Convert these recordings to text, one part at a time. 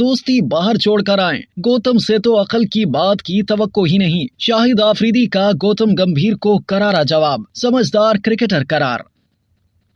दोस्ती बाहर छोड़कर आए। गौतम से तो अकल की बात की तवक्को ही नहीं। शाहिद आफरीदी का गौतम गंभीर को करारा जवाब, समझदार क्रिकेटर करार।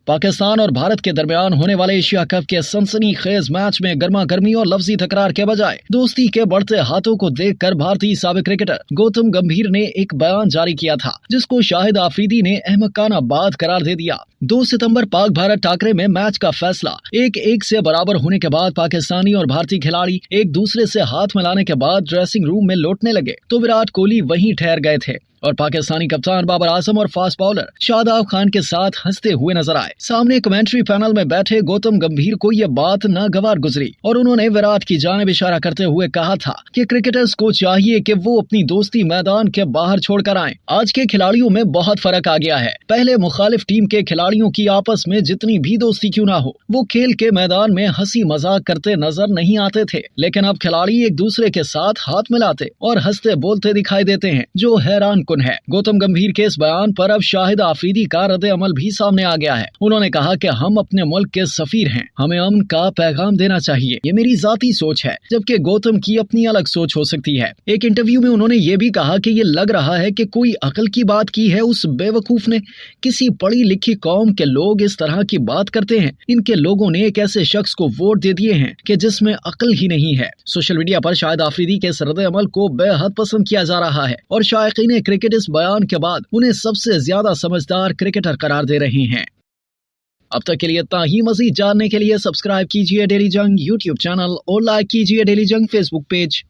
पाकिस्तान और भारत के दरमियान होने वाले एशिया कप के सनसनीखेज मैच में गर्मा गर्मी और लफ्जी तकरार के बजाय दोस्ती के बढ़ते हाथों को देखकर भारतीय साबिक क्रिकेटर गौतम गंभीर ने एक बयान जारी किया था, जिसको शाहिद आफरीदी ने अहमकाना बात करार दे दिया। 2 सितंबर पाक भारत टाकरे में मैच का फैसला 1-1 से बराबर होने के बाद पाकिस्तानी और भारतीय खिलाड़ी एक दूसरे से हाथ मिलाने के बाद ड्रेसिंग रूम में लौटने लगे तो विराट कोहली वहीं ठहर गए थे और पाकिस्तानी कप्तान बाबर आजम और फास्ट बॉलर शादाब खान के साथ हंसते हुए नजर आए। सामने कमेंट्री पैनल में बैठे गौतम गंभीर को यह बात नागवार गुजरी और उन्होंने विराट की जानिब इशारा करते हुए कहा था कि क्रिकेटर्स को चाहिए कि वो अपनी दोस्ती मैदान के बाहर छोड़कर आएं। आज के खिलाड़ियों में बहुत फर्क आ गया है। पहले मुखालिफ टीम के खिलाड़ियों की आपस में जितनी भी दोस्ती क्यों ना हो, वो खेल के मैदान में हंसी मजाक करते नजर नहीं आते थे, लेकिन अब खिलाड़ी एक दूसरे के साथ हाथ मिलाते और हंसते बोलते दिखाई देते हैं, जो हैरान कुन है। गौतम गंभीर के इस बयान पर अब शाहिद आफरीदी का रद्द अमल भी सामने आ गया है। उन्होंने कहा कि हम अपने मुल्क के सफीर हैं, हमें अमन का पैगाम देना चाहिए, ये मेरी जाती सोच है, जबकि गौतम की अपनी अलग सोच हो सकती है। एक इंटरव्यू में उन्होंने ये भी कहा कि ये लग रहा है कि कोई अकल की बात की है उस बेवकूफ ने। किसी पढ़ी लिखी कौम के लोग इस तरह की बात करते हैं। इनके लोगों ने एक ऐसे शख्स को वोट दे दिए हैं कि जिसमें अकल ही नहीं है। सोशल मीडिया पर शाहिद आफरीदी के रद्द अमल को बेहद पसंद किया जा रहा है और शायकीन क्रिकेट इस बयान के बाद उन्हें सबसे ज्यादा समझदार क्रिकेटर करार दे रहे हैं। अब तक के लिए इतना ही। मजीद जानने के लिए सब्सक्राइब कीजिए डेली जंग यूट्यूब चैनल और लाइक कीजिए डेली जंग फेसबुक पेज।